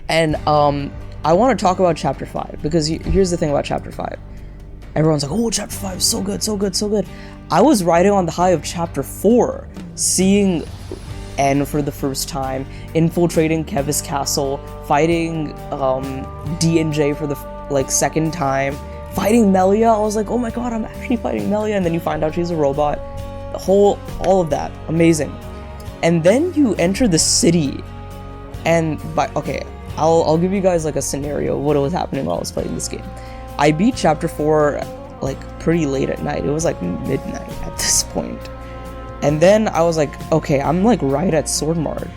And I want to talk about Chapter 5, because here's the thing about Chapter 5. Everyone's like, oh, Chapter 5 is so good, so good, so good. I was riding on the high of Chapter 4, seeing N for the first time, infiltrating Kevis Castle, fighting D&J for the second time, fighting Melia. I was like, oh my god, I'm actually fighting Melia, and then you find out she's a robot. All of that, amazing. And then you enter the city, and okay, I'll give you guys like a scenario of what was happening while I was playing this game. I beat Chapter 4 like pretty late at night. It was like midnight at this point. And then I was like, okay, I'm like right at Sword March.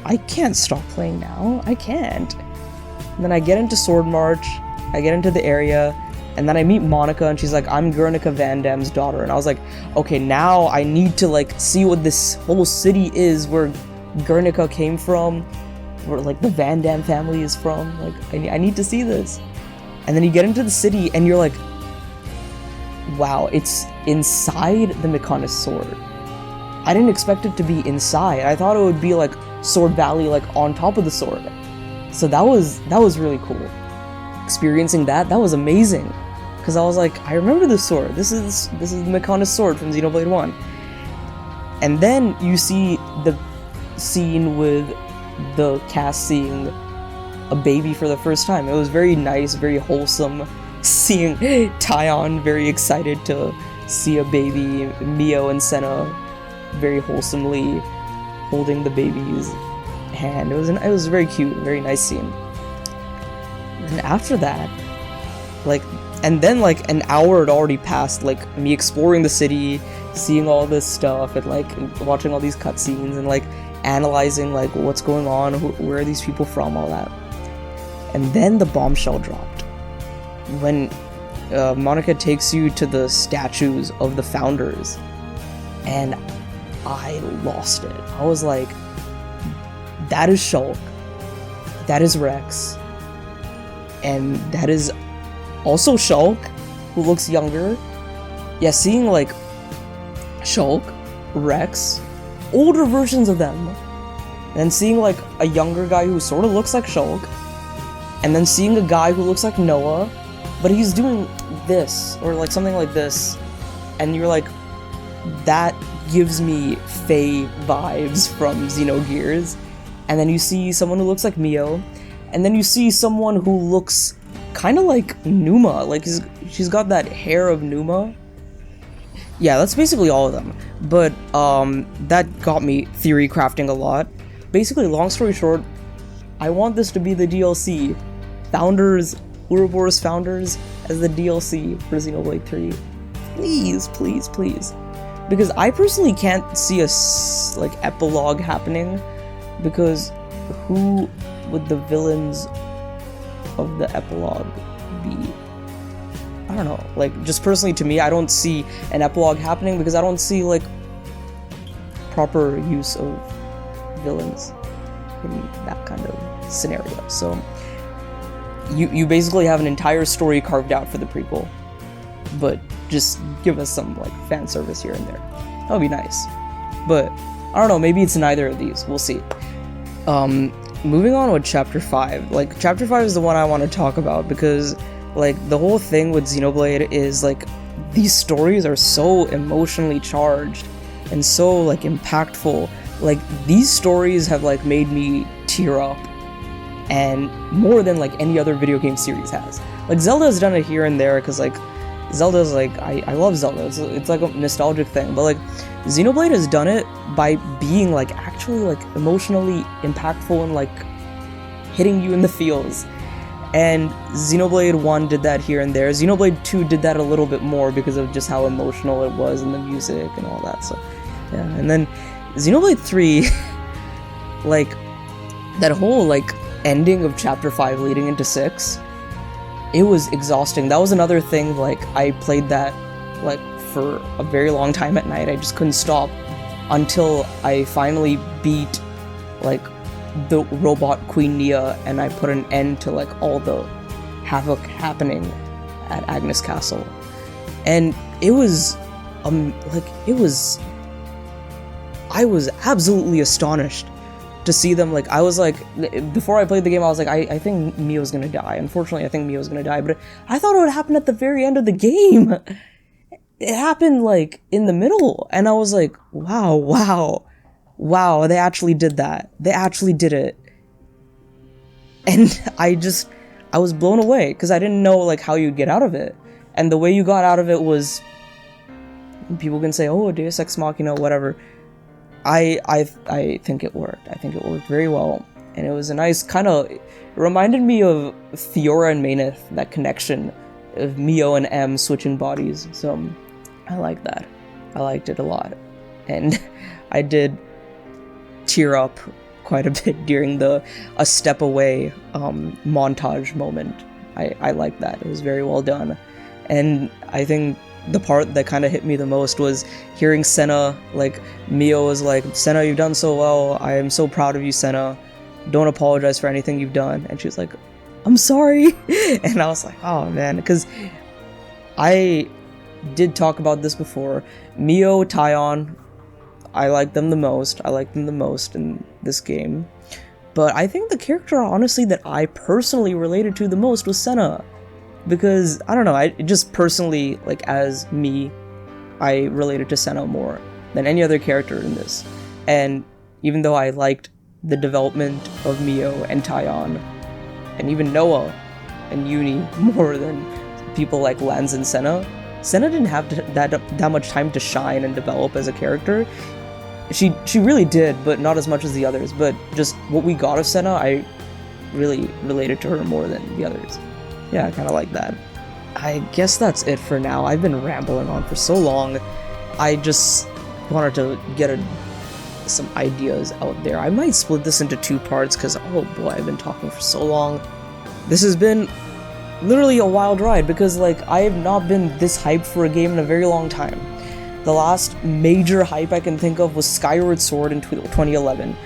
I can't stop playing now. I can't. And then I get into Sword March, I get into the area, and then I meet Monica, and she's like, I'm Guernica Van Damme's daughter. And I was like, okay, now I need to like see what this whole city is, where Guernica came from, where like the Van Damme family is from. Like, I need to see this. And then you get into the city, and you're like, wow, it's inside the Mechonis sword. I didn't expect it to be inside. I thought it would be like Sword Valley, like on top of the sword. So that was really cool. Experiencing that was amazing. Because I was like, I remember this sword. This is the Mechonis sword from Xenoblade 1. And then you see the scene with the cast seeing a baby for the first time. It was very nice, very wholesome, seeing Tyon very excited to see a baby, Mio and Senna very wholesomely holding the baby's hand. It was very cute, very nice scene. And after that, and then an hour had already passed, me exploring the city, seeing all this stuff, and watching all these cutscenes, and analyzing what's going on, where are these people from, all that. And then the bombshell dropped. When Monica takes you to the statues of the founders, and I lost it. I was like, that is Shulk, that is Rex, and that is also Shulk, who looks younger. Yeah, seeing Shulk, Rex, older versions of them, and seeing a younger guy who sort of looks like Shulk, and then seeing a guy who looks like Noah, but he's doing this, or something like this, and you're like, that gives me Faye vibes from Xenogears. And then you see someone who looks like Mio, and then you see someone who looks kind of like Numa, she's got that hair of Numa. Yeah, that's basically all of them, but that got me theory crafting a lot. Basically, long story short, I want this to be the DLC. Founders, Ouroboros Founders as the DLC for Xenoblade 3. Please, please, please. Because I personally can't see a epilogue happening, because who would the villains of the epilogue be? I don't know, just personally to me, I don't see an epilogue happening, because I don't see proper use of villains in that kind of scenario. So you basically have an entire story carved out for the prequel, but just give us some fan service here and there. That would be nice. But I don't know, maybe it's neither of these. We'll see. Moving on with Chapter 5. Chapter 5 is the one I want to talk about, because the whole thing with Xenoblade is these stories are so emotionally charged and so impactful. These stories have made me tear up, and more than any other video game series has. Zelda has done it here and there, because Zelda's I love Zelda. It's a nostalgic thing, but Xenoblade has done it by being actually emotionally impactful and hitting you in the feels. And Xenoblade 1 did that here and there. Xenoblade 2 did that a little bit more because of just how emotional it was, and the music and all that. So yeah, and then Xenoblade 3 that whole ending of Chapter 5 leading into 6, it was exhausting. That was another thing, I played that, for a very long time at night. I just couldn't stop until I finally beat, the robot Queen Nia, and I put an end to, all the havoc happening at Agnes Castle. And it was, I was absolutely astonished to see them, like, I was like, before I played the game, I was like, I think Mio's gonna die. Unfortunately, I think Mio's gonna die, but I thought it would happen at the very end of the game. It happened, like, in the middle, and I was like, wow, they actually did that. They actually did it. And I was blown away, because I didn't know, like, how you'd get out of it. And the way you got out of it was, people can say, oh, Deus Ex Machina, whatever. I think it worked. I think it worked very well. And it was a nice kind of, it reminded me of Fiora and Maineth, that connection of Mio and M switching bodies. So I like that. I liked it a lot. And I did tear up quite a bit during the A Step Away montage moment. I like that. It was very well done. And I think the part that kind of hit me the most was hearing Senna, like, Mio was like, Senna, you've done so well. I am so proud of you, Senna. Don't apologize for anything you've done. And she was like, I'm sorry. And I was like, oh man, because I did talk about this before. Mio, Taion, I like them the most. I like them the most in this game. But I think the character, honestly, that I personally related to the most was Senna. Because, I don't know, I just personally, like, as me, I related to Senna more than any other character in this. And even though I liked the development of Mio and Taion, and even Noah and Uni more than people like Lance and Senna, Senna didn't have that much time to shine and develop as a character. She really did, but not as much as the others. But just what we got of Senna, I really related to her more than the others. Yeah, I kind of like that. I guess that's it for now. I've been rambling on for so long. I just wanted to get some ideas out there. I might split this into 2 parts because, oh boy, I've been talking for so long. This has been literally a wild ride because, like, I have not been this hyped for a game in a very long time. The last major hype I can think of was Skyward Sword in 2011.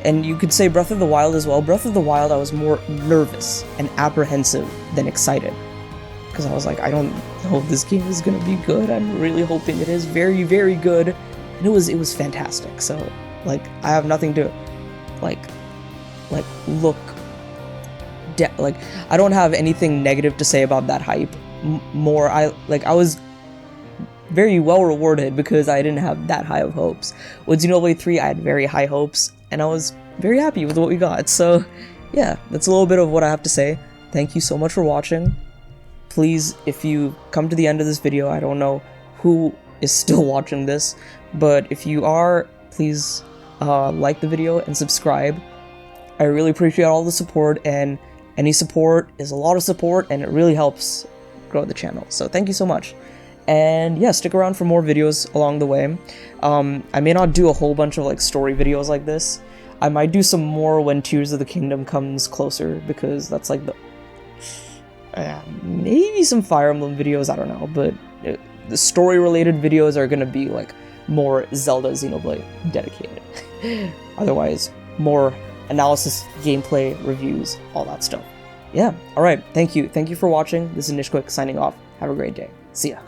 And you could say Breath of the Wild as well. Breath of the Wild, I was more nervous and apprehensive than excited. Because I was like, I don't know if this game is going to be good. I'm really hoping it is very, very good. And it was fantastic. So, like, I have nothing to, like, look, like, I don't have anything negative to say about that hype. I was very well rewarded because I didn't have that high of hopes. With Xenoblade 3, I had very high hopes, and I was very happy with what we got. So, yeah, that's a little bit of what I have to say. Thank you so much for watching. Please, if you come to the end of this video, I don't know who is still watching this, but if you are, please like the video and subscribe. I really appreciate all the support, and any support is a lot of support, and it really helps grow the channel. So thank you so much. And yeah, stick around for more videos along the way. I may not do a whole bunch of, like, story videos like this. I might do some more when Tears of the Kingdom comes closer, because that's like the... maybe some Fire Emblem videos, I don't know, but the story-related videos are gonna be, like, more Zelda Xenoblade dedicated. Otherwise, more analysis, gameplay, reviews, all that stuff. Yeah, alright, thank you. Thank you for watching. This is Nishquick signing off. Have a great day. See ya.